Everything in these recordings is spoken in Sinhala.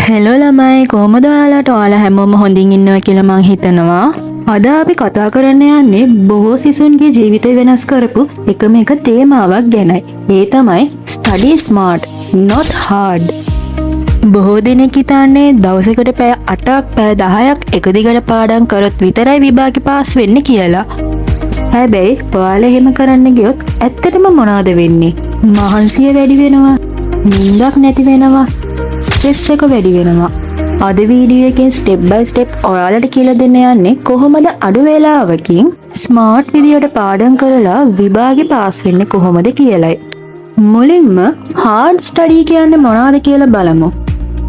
හෙලෝ ළමයි කොහොමද ඔයාලට ඔයාලා හැමෝම හොඳින් ඉන්නවා කියලා මං හිතනවා. අද අපි කතා කරන්න යන්නේ බොහෝ සිසුන්ගේ ජීවිතය වෙනස් කරපු එකම එක තේමාවක් ගැනයි. ඒ තමයි study smart not hard. බොහෝ දෙනෙක් හිතන්නේ දවසකට පැය 8ක් පැය 10ක් එක දිගට පාඩම් කරොත් විතරයි විභාගෙ පාස් වෙන්නේ කියලා. හැබැයි ඔයාලා එහෙම කරන්න ගියොත් ඇත්තටම මොනවද වෙන්නේ? මහන්සිය වැඩි වෙනවා, නිින්දක් නැති වෙනවා, ස්ට්‍රෙස් එක වැඩි වෙනවා. අද වීඩියෝ එකෙන් ස්ටෙප් බයි ස්ටෙප් ඔයාලට කියලා දෙන්න යන්නේ කොහොමද අඩු වේලාවකින් ස්මාර්ට් විදියට පාඩම් කරලා විභාගෙ පාස් වෙන්නේ කොහොමද කියලයි. මුලින්ම හાર્ඩ් ස්ටඩි කියන්නේ මොනවද කියලා බලමු.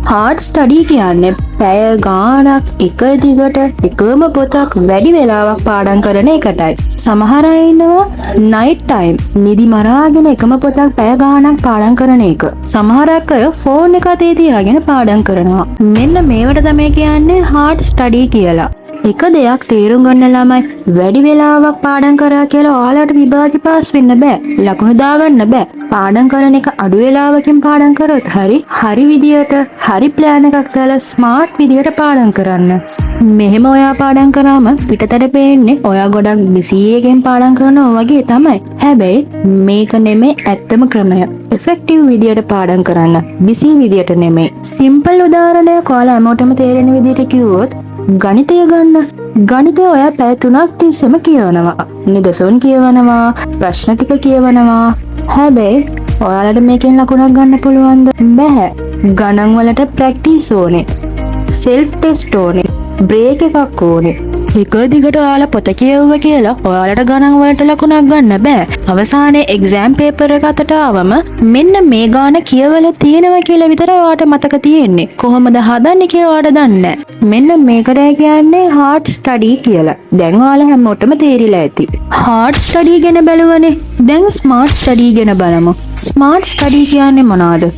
හાર્ඩ් ස්ටඩි කියන්නේ පැය ගාණක් එක දිගට එකම පොතක් වැඩි වෙලාවක් පාඩම් කරන එකටයි. සමහර අය ඉන්නවා නයිට් ටයිම් නිදි මරාගෙන එකම පොතක් පැය ගාණක් පාඩම් කරන එක. සමහරක් අය ෆෝන් එක අතේ තියාගෙන පාඩම් කරනවා. මෙන්න මේවට තමයි කියන්නේ හાર્ඩ් ස්ටඩි කියලා. එක දෙයක් තේරුම් ගන්න ළමයි වැඩි වෙලාවක් පාඩම් කරා කියලා ඔයාලට විභාගෙ පාස් වෙන්න බෑ. ලකුණු දාගන්න බෑ. පාඩම් කරන එක අඩු වෙලාවකින් පාඩම් කරොත් හරි විදියට හරි ප්ලෑන් එකක් දාලා ස්මාර්ට් විදියට පාඩම් කරන්න. මෙහෙම ඔයා පාඩම් කරාම පිටතට පේන්නේ ඔයා ගොඩක් බිසි එකෙන් පාඩම් කරනවා වගේ තමයි. හැබැයි මේක නෙමෙයි ඇත්තම ක්‍රමය. ඉෆෙක්ටිව් විදියට පාඩම් කරන්න. බිසි විදියට නෙමෙයි. සිම්පල් උදාහරණයක් ඔයාලා හැමෝටම තේරෙන විදියට කිව්වොත් ගණිතය ගන්න. ගණිතය ඔයා පැය 3ක් තිස්සම කියවනවා. නිදසුන් කියවනවා, ප්‍රශ්න ටික කියවනවා. හැබැයි ඔයාලට මේකෙන් ලකුණක් ගන්න පුළුවන්ද? බැහැ. ගණන් වලට ප්‍රැක්ටිස් ඕනේ. සෙල්ෆ් ටෙස්ට් ඕනේ. බ්‍රේක් එකක් ඕනේ. එක දිගට ඔයාලා පොත කියවුවා කියලා ඔයාලට ගණන් වලට ලකුණක් ගන්න බෑ. අවසානයේ එක්සෑම් පේපර් එක අතට ආවම මෙන්න මේ ගාන කියවලා තියෙනවා කියලා විතර ඔයාට මතක තියෙන්නේ. කොහොමද හදන්නේ කියලා ඔයාට දන්නේ නැහැ. මෙන්න මේකට කියන්නේ හાર્ඩ් ස්ටඩි කියලා. දැන් ඔයාලා හැමෝටම තේරිලා ඇති. හાર્ඩ් ස්ටඩි ගැන බලවනේ. දැන් ස්මාර්ට් ස්ටඩි ගැන බලමු. ස්මාර්ට් ස්ටඩි කියන්නේ මොනවද?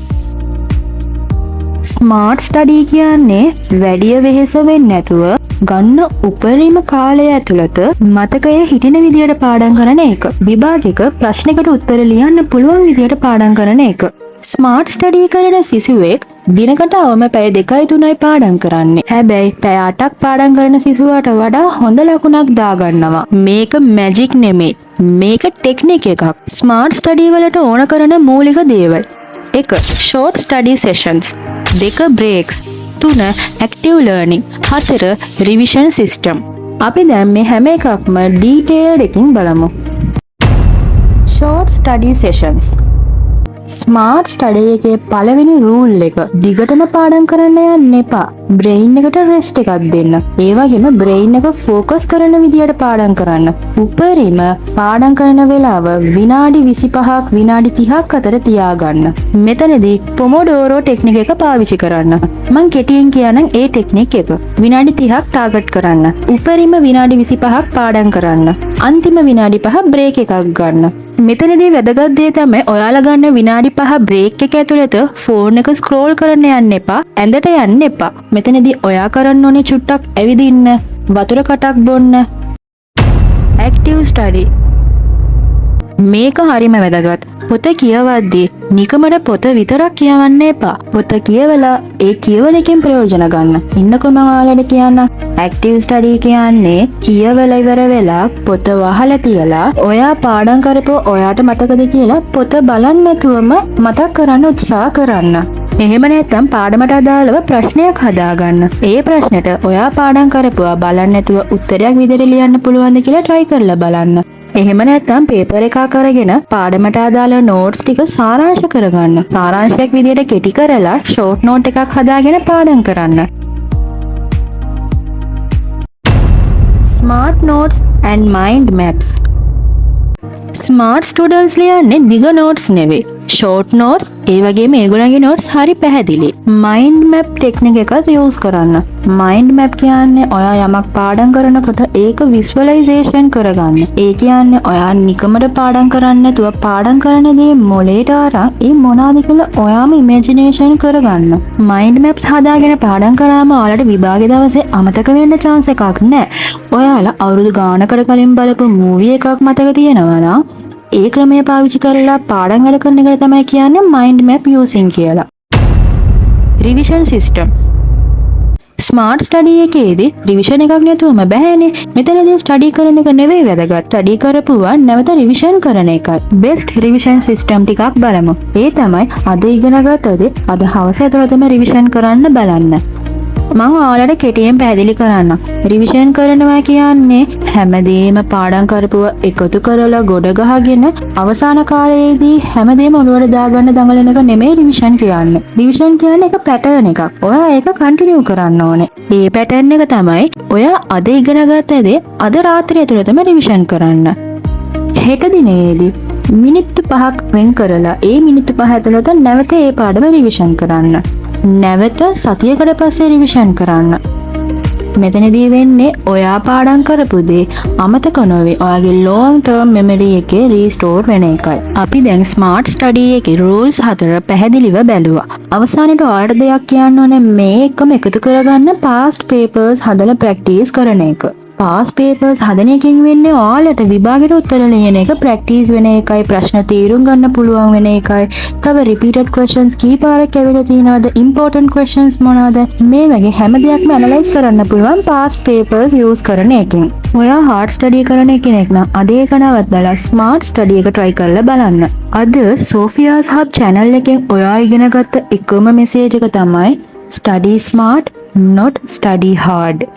ස්මාර්ට් ස්ටඩි කියන්නේ වැඩි වෙහෙස වෙන්නේ නැතුව ගන්න උපරිම කාලය ඇතුළත මතකය හිටින විදියට පාඩම් කරන එක. විභාගයක ප්‍රශ්නයකට උත්තර ලියන්න පුළුවන් විදියට පාඩම් කරන එක. ස්මාර්ට් ස්ටඩි කරන සිසුවෙක් දිනකට අවම පැය 2-3යි පාඩම් කරන්නේ. හැබැයි පැය 8ක් පාඩම් කරන සිසුවට වඩා හොඳ ලකුණක් දාගන්නවා. මේක මැජික් නෙමෙයි. මේක ටෙක්නික් එකක්. ස්මාර්ට් ස්ටඩි වලට ඕන කරන මූලික දේවල්. 1. Short study sessions. 2. Brakes. 3. Active learning. 4. Revision system. අපි දැන් මේ හැම එකක්ම ඩීටේල්ඩ් එකකින් බලමු. Short study sessions. Smart study එකේ පළවෙනි රූල් එක දිගටම පාඩම් කරන්න යන්න එපා. බ්‍රේන් එකට රෙස්ට් එකක් දෙන්න. ඒ වගේම බ්‍රේන් එක ફોකස් කරන විදියට පාඩම් කරන්න. උපරිම පාඩම් කරන වෙලාව විනාඩි 25ක් විනාඩි 30ක් අතර තියාගන්න. මෙතනදී පොමොඩෝරෝ ටෙක්නික් එක පාවිච්චි කරන්න. මම කෙටියෙන් කියනනම් ඒ ටෙක්නික් එක. විනාඩි 30ක් ටාගට් කරන්න. උපරිම විනාඩි 25ක් පාඩම් කරන්න. අන්තිම විනාඩි 5 බ්‍රේක් එකක් ගන්න. මෙතනදී වැදගත් දේ තමයි ඔයාලා ගන්න විනාඩි 5 බ්‍රේක් එක ඇතුළත ෆෝන් එක ස්ක්‍රෝල් කරන්න යන්න එපා. ඇඳට යන්න එපා. මෙතනදී ඔයා කරන්න ඕනේ චුට්ටක් ඇවිදින්න, වතුර කටක් බොන්න. Active study. මේක හරිම වැදගත්. පොත කියවද්දී නිකමට පොත විතරක් කියවන්න එපා. පොත කියවලා ඒ කියවන එකෙන් ප්‍රයෝජන ගන්න. ඉන්නකො මම ඔයාලට කියන්න. ඇක්ටිව් ස්ටඩි කියන්නේ කියවලා ඉවර වෙලා පොත වහලා තියලා ඔයා පාඩම් කරපුව ඔයාට මතකද කියලා පොත බලන්න නැතුවම මතක් කරන්න උත්සාහ කරන්න. එහෙම නැත්නම් පාඩමට අදාළව ප්‍රශ්නයක් හදාගන්න. ඒ ප්‍රශ්නෙට ඔයා පාඩම් කරපුවා බලන්න නැතුව උත්තරයක් විදිහට ලියන්න පුළුවන්ද කියලා try කරලා බලන්න. එහෙම නැත්නම් පේපර් එකක් අරගෙන පාඩමට අදාළ නෝට්ස් ටික සාරාංශ කරගන්න. සාරාංශයක් විදිහට කෙටි කරලා ෂෝට් නෝට් එකක් හදාගෙන පාඩම් කරන්න. Smart notes and mind maps. Smart students ලියන්නේ දිග නෝට්ස් නෙවෙයි. Short notes. ඒ වගේම ඒගොල්ලන්ගේ නෝට්ස් හරි පැහැදිලි. මයින්ඩ් මැප් ටෙක්නික් එකත් යූස් කරන්න. මයින්ඩ් මැප් කියන්නේ ඔයා යමක් පාඩම් කරනකොට ඒක විස්වලයිසේෂන් කරගන්න. ඒ කියන්නේ ඔයා නිකමට පාඩම් කරන්නේ නැතුව පාඩම් කරන දේ මොලේට අරන් ඒ මොනවාද කියලා ඔයාම ඉමේජිනේෂන් කරගන්න. මයින්ඩ් මැප්ස් හදාගෙන පාඩම් කරාම ඔයාලට විභාගේ දවසේ අමතක වෙන්න chance එකක් නැහැ. ඔයාලා අවුරුදු ගානකට කලින් බලපු මූවි එකක් මතක තියෙනවා නම් ඒ ක්‍රමය පාවිච්චි කරලා පාඩම් වැඩ කරන එකට තමයි කියන්නේ මයින්ඩ් මැප් යූසින් කියලා. Revision system. ස්මාර්ට් ස්ටඩි එකේදී රිවිෂන් එකක් නැතුවම බෑනේ. මෙතනදී ස්ටඩි කරන එක නෙවෙයි වැදගත්. ස්ටඩි කරපුවා නැවත රිවිෂන් කරන එකයි. බෙස්ට් රිවිෂන් සිස්ටම් ටිකක් බලමු. ඒ තමයි අද ඉගෙන ගත්ත දේ අද හවස ඇතුළතම රිවිෂන් කරන්න බලන්න. මම ඔයාලට කෙටියෙන් පැහැදිලි කරන්නම්. රිවිෂන් කරනවා කියන්නේ හැමදේම පාඩම් කරපුව එකතු කරලා ගොඩ ගහගෙන අවසාන කාලයේදී හැමදේම ඔළුවට දාගන්න දඟලන එක නෙමෙයි රිවිෂන් කියන්නේ. රිවිෂන් කියන්නේ එක පැටර්න් එකක්. ඔයා ඒක කන්ටිනියු කරන්න ඕනේ. මේ පැටර්න් එක තමයි ඔයා අද ඉගෙන ගත්ත දේ අද රාත්‍රිය ඇතුළතම රිවිෂන් කරන්න. හෙට දිනේදී මිනිත්තු 5ක් වෙන් කරලා ඒ මිනිත්තු 5 ඇතුළත නැවත ඒ පාඩම රිවිෂන් කරන්න. නැවත සතියකට පස්සේ රිවිෂන් කරන්න. මෙතනදී වෙන්නේ ඔයා පාඩම් කරපු දේ අමතක නොවේ ඔයාගේ long term memory එකේ restore වෙන එකයි. අපි දැන් smart study එකේ rules 4 පැහැදිලිව බැලුවා. අවසානයේ ඔයාලට දෙයක් කියන්න ඕනේ මේ එකම එකතු කරගන්න past papers හදලා practice කරන එක. past papers හදන එකෙන් වෙන්නේ ඔයාලට විභාගෙට උත්තර ලියන එක ප්‍රැක්ටිස් වෙන එකයි, ප්‍රශ්න තීරුම් ගන්න පුළුවන් වෙන එකයි. තව repeated questions කීපාරක් ඇවිල්ලා තියෙනවද, important questions මොනවාද, මේ වගේ හැම දෙයක්ම ඇනලයිස් කරන්න පුළුවන් past papers use කරන එකෙන්. ඔයා hard study කරන කෙනෙක් නම් අද ඒක නවත්තලා smart study එක try කරලා බලන්න. අද Sophia's Hub channel එකෙන් ඔයා ඉගෙන ගත්ත එකම message එක තමයි study smart not study hard.